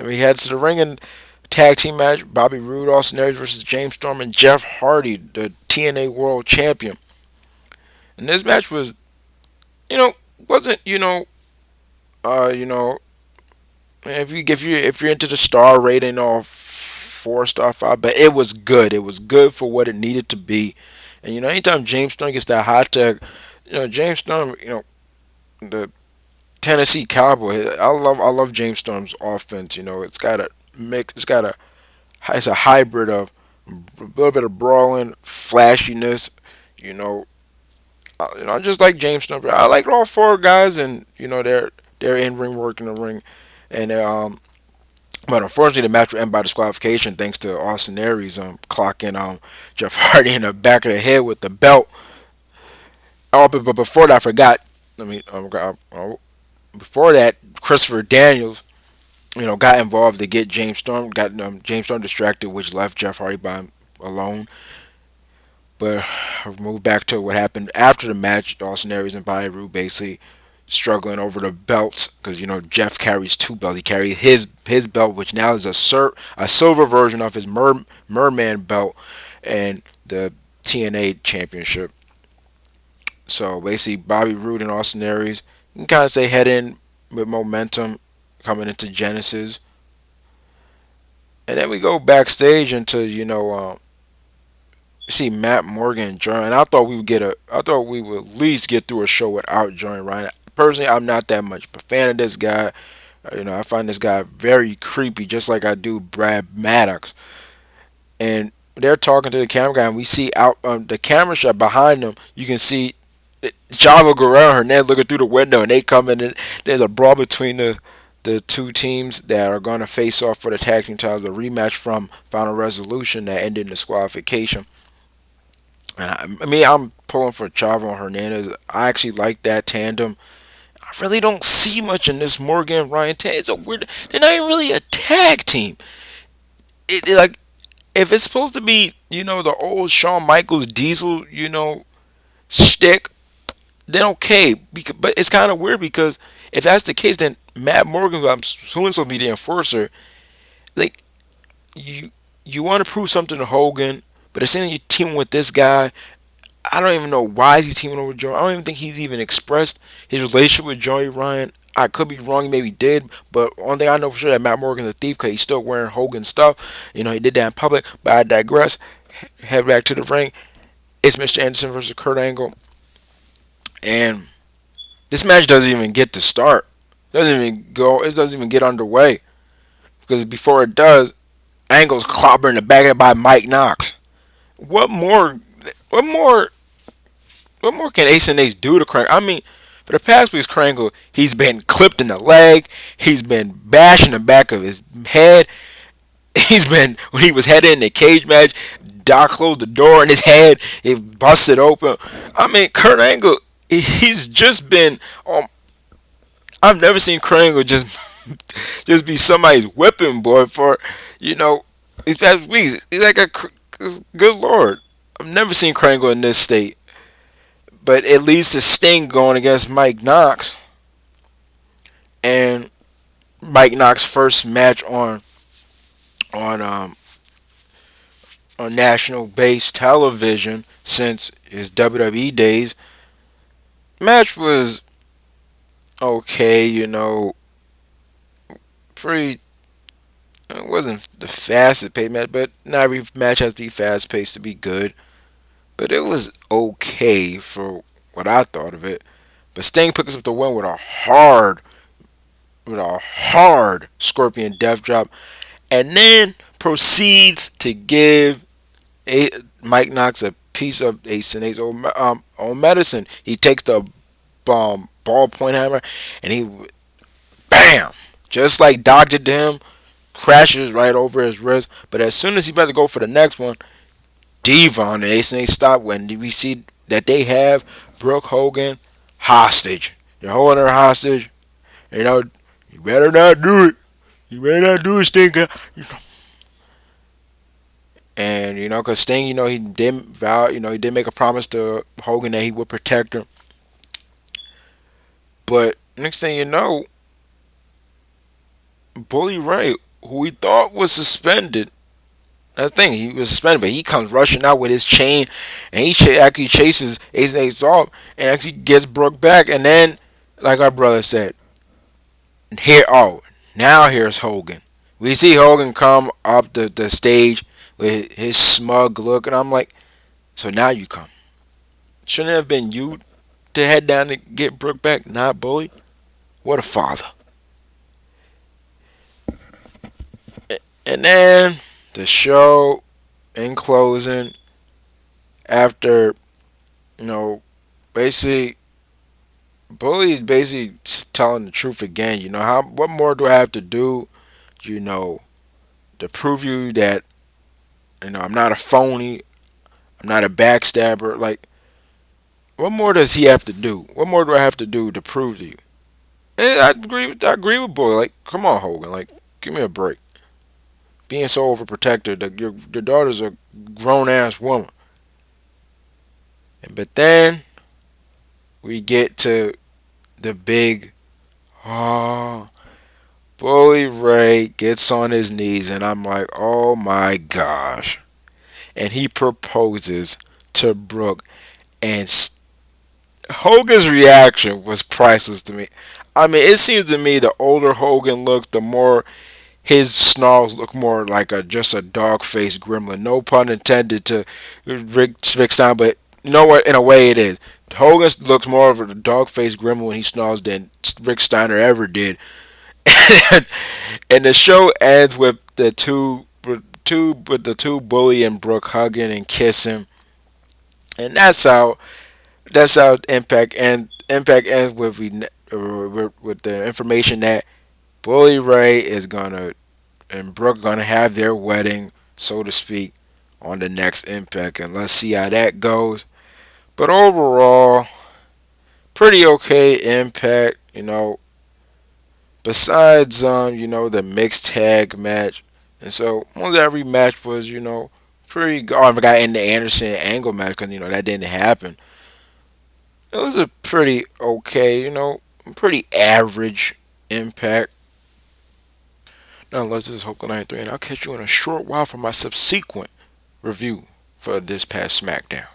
And we head to the ring and tag team match: Bobby Roode, Austin Aries versus James Storm and Jeff Hardy, the TNA World Champion. And this match was, you know, wasn't you know, if you're into the star rating or 4 star 5, but it was good. It was good for what it needed to be. And anytime James Storm gets that hot tag, James Storm, the Tennessee Cowboy. I love James Storm's offense. It's got a mix. It's a hybrid of a little bit of brawling, flashiness. You know, I just like James Storm. I like all four guys, and their in ring work in the ring, and but unfortunately the match will end by disqualification thanks to Austin Aries clocking Jeff Hardy in the back of the head with the belt. Oh, but before that, I forgot. Let me before that, Christopher Daniels got involved to get got James Storm distracted, which left Jeff Hardy by alone. But I'll move back to what happened after the match. Dawson Aries and Bobby Roode basically struggling over the belts because Jeff carries two belts. He carries his belt, which now is a silver version of his Merman belt, and the TNA Championship. So basically, Bobby Roode and Austin Aries, you can kind of say head in with momentum coming into Genesis. And then we go backstage into see Matt Morgan and Jordan. And I thought we would at least get through a show without Jordan Ryan. Personally, I'm not that much of a fan of this guy. I find this guy very creepy, just like I do Brad Maddox. And they're talking to the camera guy, and we see out the camera shot behind them. You can see Chavo Guerrero and Hernandez looking through the window, and they come in. And there's a brawl between the two teams that are going to face off for the tag team titles, a rematch from Final Resolution that ended in disqualification. I mean, I'm pulling for Chavo and Hernandez. I actually like that tandem. I really don't see much in this Morgan Ryan tag. It's a weird. They're not even really a tag team. Like if it's supposed to be, the old Shawn Michaels Diesel, shtick, then okay. But it's kind of weird because if that's the case, then Matt Morgan, who I'm assuming supposed to be the enforcer, like you you want to prove something to Hogan, but as soon as you team with this guy, I don't even know why he's teaming over Joey. I don't even think he's even expressed his relationship with Joey Ryan. I could be wrong, he maybe did, but one thing I know for sure that Matt Morgan's a thief because he's still wearing Hogan stuff. He did that in public, but I digress. Head back to the ring. It's Mr. Anderson versus Kurt Angle, and this match doesn't even get to start. Doesn't even go. It doesn't even get underway because before it does, Angle's clobbering the back of it by Mike Knox. What more? What more? What more can Ace and Ace do to Kurt? I mean, for the past weeks, Krangle, he's been clipped in the leg. He's been bashed in the back of his head. He's been, when he was heading in the cage match, Doc closed the door in his head. It busted open. I mean, Kurt Angle, he's just been. I've never seen Kurt Angle just be somebody's whipping boy for these past weeks. He's like good lord. I've never seen Kurt Angle in this state. But it leads to Sting going against Mike Knox, and Mike Knox's first match on um on national base television since his WWE days. Match was okay, pretty. It wasn't the fastest paced match, but not every match has to be fast paced to be good. But it was okay for what I thought of it. But Sting picks up the win with a hard Scorpion Death Drop, and then proceeds to give Mike Knox a piece of Ace and Ace old medicine. He takes the ballpoint hammer and he bam, just like Doc did to him, crashes right over his wrist. But as soon as he's about to go for the next one, Devon and Ace and Ace stop when we see that they have Brooke Hogan hostage. They're holding her hostage. You know, you better not do it. You better not do it, Stinker. And cause Sting, he did vow, he did make a promise to Hogan that he would protect her. But next thing you know, Bully Ray who we thought was suspended. That's the thing, he was suspended, but he comes rushing out with his chain, and he actually chases Ace and Ace off, and actually gets Brooke back. And then, like our brother said, here, oh, now here's Hogan. We see Hogan come up the stage with his smug look, and I'm like, so now you come. Shouldn't it have been you to head down to get Brooke back, not Bully? What a father. And then the show in closing, after, you know, basically, Bully's basically telling the truth again. What more do I have to do, you know, to prove you that, I'm not a phony, I'm not a backstabber. Like, what more does he have to do? What more do I have to do to prove to you? And I agree with Bully. Like, come on, Hogan. Like, give me a break. Being so overprotective, that your daughter's a grown ass woman. But then we get to the big, oh, Bully Ray gets on his knees, and I'm like, oh my gosh. And he proposes to Brooke, and Hogan's reaction was priceless to me. I mean, it seems to me the older Hogan looks, the more his snarls look more like just a dog faced gremlin. No pun intended to Rick Stein, but you know what? In a way, it is. Hogan looks more of a dog faced gremlin when he snarls than Rick Steiner ever did. And the show ends with the two Bully and Brooke hugging and kissing, and that's how Impact ends with the information that Bully Ray is gonna and Brooke gonna have their wedding, so to speak, on the next Impact, and let's see how that goes. But overall, pretty okay Impact. Besides the mixed tag match, and so almost every match was pretty good. Oh, I forgot in the Anderson Angle match because that didn't happen. It was a pretty okay, pretty average Impact. Nonetheless, this is Hope 93, and I'll catch you in a short while for my subsequent review for this past SmackDown.